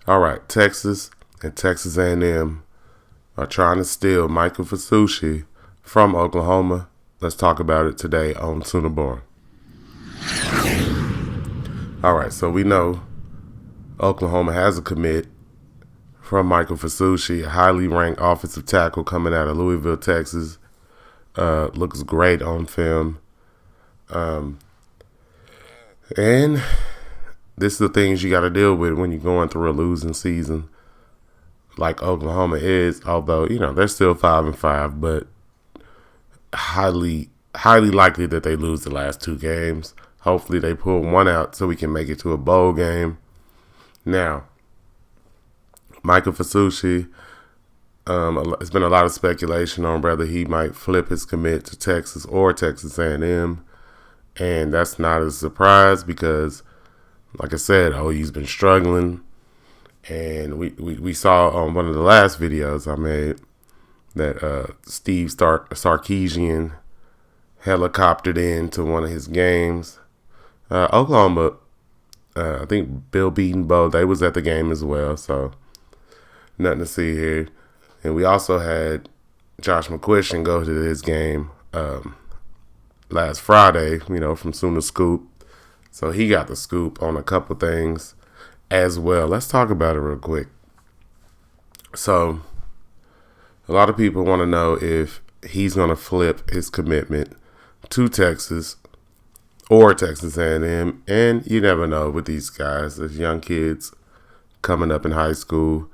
All right, Texas and Texas A&M are trying to steal Michael Fasusi from Oklahoma. Let's talk about it today on Sooner Born. All right, so we know Oklahoma has a commit from Michael Fasusi, a highly ranked offensive tackle coming out of Louisville, Texas. Looks great on film. And this is the things you got to deal with when you're going through a losing season like Oklahoma is. Although, they're still 5-5, but highly likely that they lose the last two games. Hopefully they pull one out so we can make it to a bowl game. Now, Michael Fasusi, it's been a lot of speculation on whether he might flip his commit to Texas or Texas A&M. And that's not a surprise because, like I said, OU's been struggling. And we saw on one of the last videos I made that Steve Sarkisian helicoptered into one of his games. Oklahoma, I think Bill Beatonbow, they was at the game as well, so nothing to see here. And we also had Josh McCuistion go to his game last Friday, from Sooner Scoop. So he got the scoop on a couple things as well. Let's talk about it real quick. So a lot of people want to know if he's going to flip his commitment to Texas or Texas A&M, and you never know with these guys. There's young kids coming up in high school.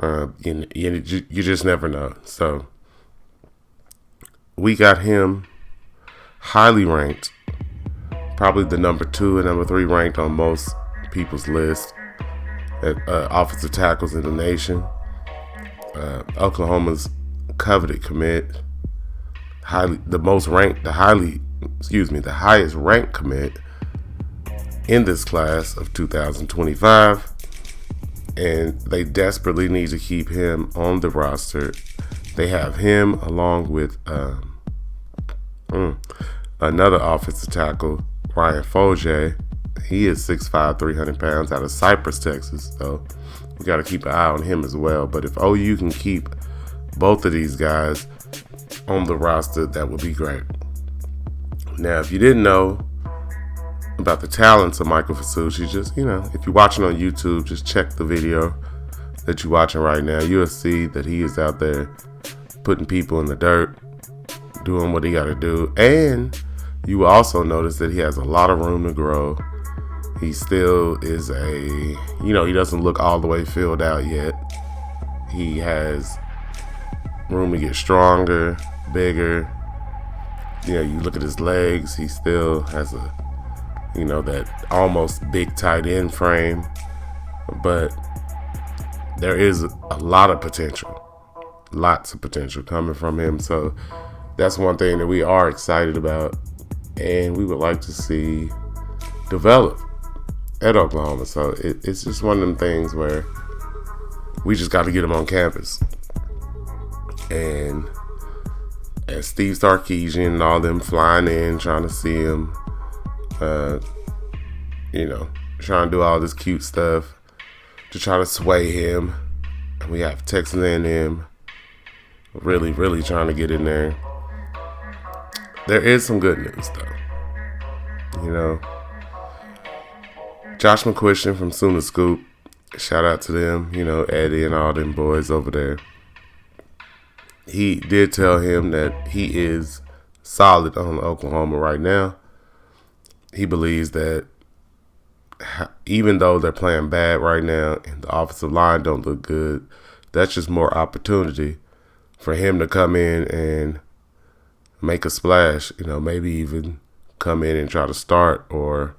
You just never know. So we got him highly ranked, probably the number 2 and number 3 ranked on most people's list at offensive tackles in the nation. Oklahoma's coveted commit, the highest ranked commit in this class of 2025, and they desperately need to keep him on the roster. They have him along with another offensive tackle, Ryan Foje. He is 6'5", 300 pounds out of Cypress, Texas, so we got to keep an eye on him as well. But if OU can keep both of these guys on the roster, that would be great. Now, if you didn't know about the talents of Michael Fasusi, just, if you're watching on YouTube, just check the video that you're watching right now. You'll see that he is out there putting people in the dirt, doing what he got to do. And you will also notice that he has a lot of room to grow. He still is he doesn't look all the way filled out yet. He has room to get stronger, bigger. You look at his legs, he still has that almost big tight end frame. But there is a lot of potential, lots of potential coming from him. So that's one thing that we are excited about and we would like to see develop at Oklahoma. So it's just one of them things where we just got to get him on campus. And as Steve Sarkisian and all them flying in, trying to see him, trying to do all this cute stuff to try to sway him. And we have Texas A&M really, really trying to get in there. There is some good news, though. Josh McCuistion from Sooner Scoop, shout out to them, Eddie and all them boys over there. He did tell him that he is solid on Oklahoma right now. He believes that even though they're playing bad right now and the offensive line don't look good, that's just more opportunity for him to come in and make a splash, maybe even come in and try to start or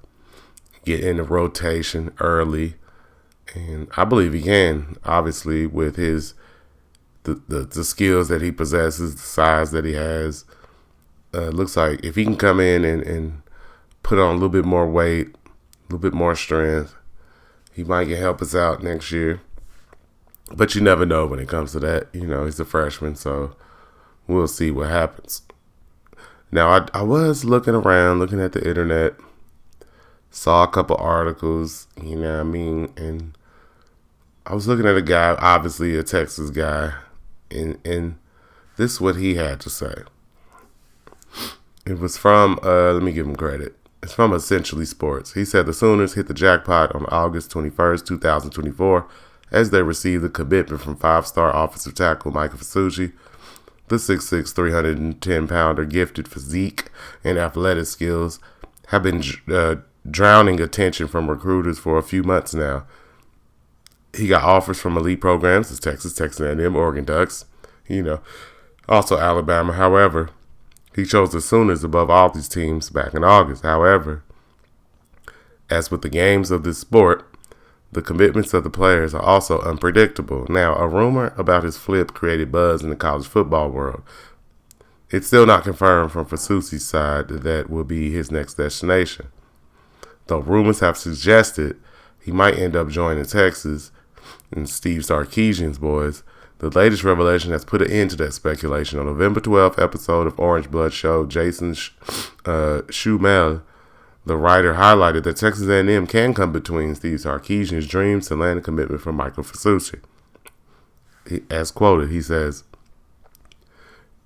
get in the rotation early. And I believe he can, obviously, with the skills that he possesses, the size that he has. Looks like if he can come in and put on a little bit more weight, a little bit more strength, he might can help us out next year. But you never know when it comes to that. He's a freshman, so we'll see what happens. Now, I was looking around, looking at the internet, saw a couple articles, and I was looking at a guy, obviously a Texas guy, and this is what he had to say. It was from, let me give him credit. It's from Essentially Sports. He said the Sooners hit the jackpot on August 21st, 2024, as they received a commitment from five-star offensive tackle Michael Fasusi. The 6'6", 310-pounder gifted physique and athletic skills have been drowning attention from recruiters for a few months now. He got offers from elite programs as Texas A&M, Oregon Ducks, also Alabama. However, he chose the Sooners above all these teams back in August. However, as with the games of this sport, the commitments of the players are also unpredictable. Now, a rumor about his flip created buzz in the college football world. It's still not confirmed from Fasusi's side that will be his next destination, though rumors have suggested he might end up joining Texas and Steve Sarkisian's boys. The latest revelation has put an end to that speculation. On November 12th episode of Orange Blood show, Jason Schumel, the writer, highlighted that Texas A&M can come between Steve Sarkisian's dreams to land a commitment from Michael Fasusi. As quoted, he says,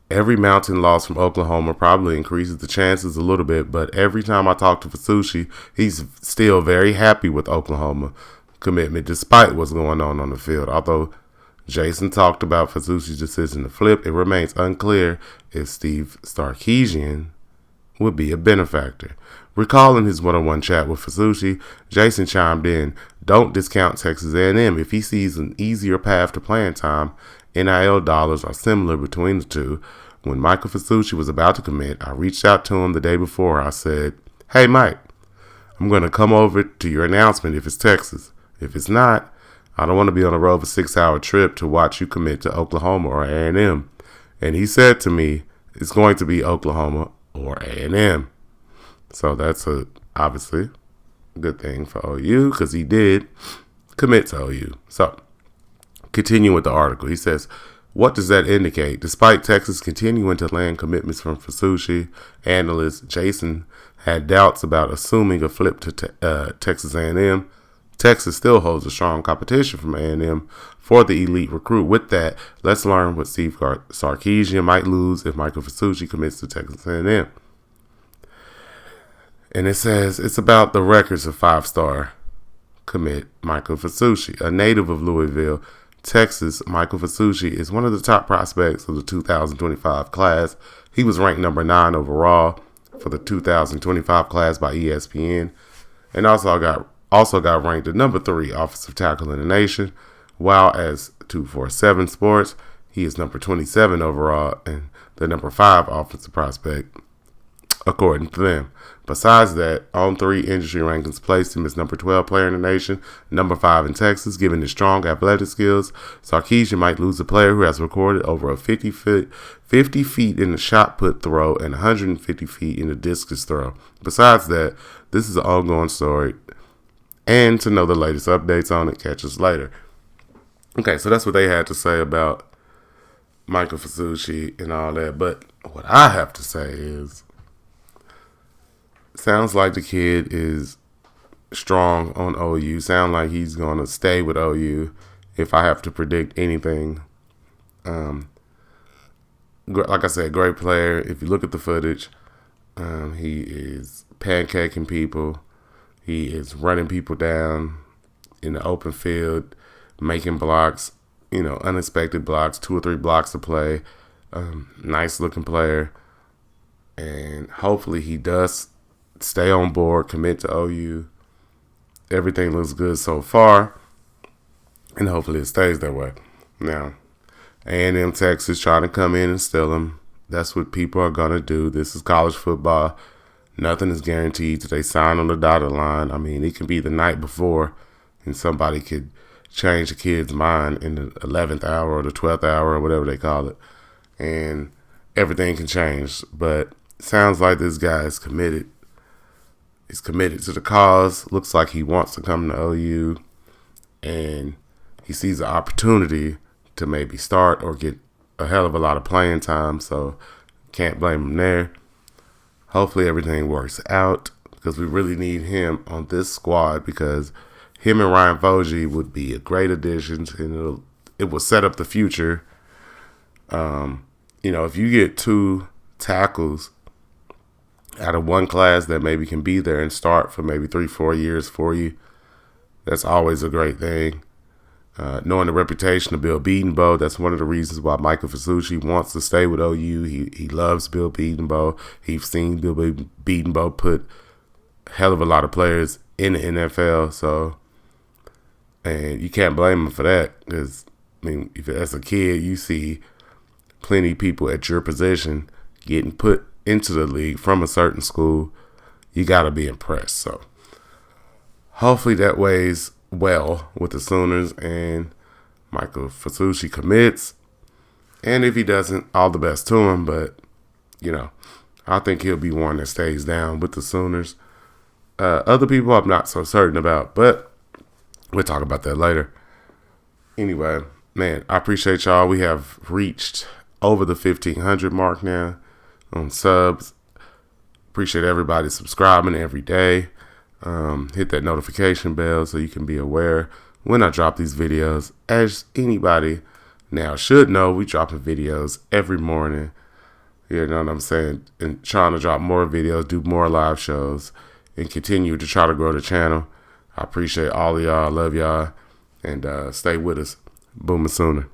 "Every mountain loss from Oklahoma probably increases the chances a little bit, but every time I talk to Fasusi, he's still very happy with Oklahoma commitment despite what's going on the field. Although Jason talked about Fasusi's decision to flip, it remains unclear if Steve Sarkisian would be a benefactor." Recalling his one-on-one chat with Fasusi, Jason chimed in, "Don't discount Texas A&M. If he sees an easier path to playing time, NIL dollars are similar between the two. When Michael Fasusi was about to commit, I reached out to him the day before. I said, 'Hey, Mike, I'm going to come over to your announcement if it's Texas. If it's not, I don't want to be on the road for a 6-hour trip to watch you commit to Oklahoma or A&M.' And he said to me, it's going to be Oklahoma or A&M. So that's obviously a good thing for OU because he did commit to OU. So, continuing with the article, he says, what does that indicate? Despite Texas continuing to land commitments from Fasusi, analyst Jason had doubts about assuming a flip to Texas A&M. Texas still holds a strong competition from A&M for the elite recruit. With that, let's learn what Steve Sarkisian might lose if Michael Fasusi commits to Texas A&M. And it says it's about the records of five-star commit Michael Fasusi. A native of Louisville, Texas, Michael Fasusi is one of the top prospects of the 2025 class. He was ranked number 9 overall for the 2025 class by ESPN, and also got ranked the number 3 offensive tackle in the nation, while as 247 Sports, he is number 27 overall and the number 5 offensive prospect, according to them. Besides that, On3 industry rankings placed him as number 12 player in the nation, number 5 in Texas. Given his strong athletic skills, Sarkisian might lose a player who has recorded over 50 feet in the shot put throw and 150 feet in the discus throw. Besides that, this is an ongoing story. And to know the latest updates on it, catch us later. Okay, so that's what they had to say about Michael Fasusi and all that. But what I have to say is, sounds like the kid is strong on OU. Sound like he's going to stay with OU if I have to predict anything. Like I said, great player. If you look at the footage, he is pancaking people. He is running people down in the open field, making blocks, unexpected blocks, 2 or 3 blocks to play. Nice looking player. And hopefully he does stay on board, commit to OU. Everything looks good so far, and hopefully it stays that way. Now, A&M Texas trying to come in and steal him. That's what people are going to do. This is college football. Nothing is guaranteed till they sign on the dotted line. I mean, it can be the night before, and somebody could change the kid's mind in the 11th hour or the 12th hour or whatever they call it, and everything can change. But it sounds like this guy is committed. He's committed to the cause. Looks like he wants to come to OU, and he sees an opportunity to maybe start or get a hell of a lot of playing time, so can't blame him there. Hopefully everything works out because we really need him on this squad because him and Ryan Foji would be a great addition, and it will set up the future. If you get 2 tackles out of one class that maybe can be there and start for maybe 3-4 years for you, that's always a great thing. Knowing the reputation of Bill Bedenbaugh, that's one of the reasons why Michael Fasusi wants to stay with OU. He loves Bill Bedenbaugh. He's seen Bill Bedenbaugh put a hell of a lot of players in the NFL, and you can't blame him for that, because, if as a kid you see plenty of people at your position getting put into the league from a certain school, you got to be impressed. So hopefully that weighs well with the Sooners and Michael Fasusi commits. And if he doesn't, all the best to him. But, I think he'll be one that stays down with the Sooners. Other people I'm not so certain about, but we'll talk about that later. Anyway, man, I appreciate y'all. We have reached over the 1,500 mark now on subs. Appreciate everybody subscribing every day. Hit that notification bell so you can be aware when I drop these videos. As anybody now should know, we dropping videos every morning. You know what I'm saying? And trying to drop more videos, do more live shows, and continue to try to grow the channel. I appreciate all of y'all. I love y'all. And stay with us. Boomer Sooner.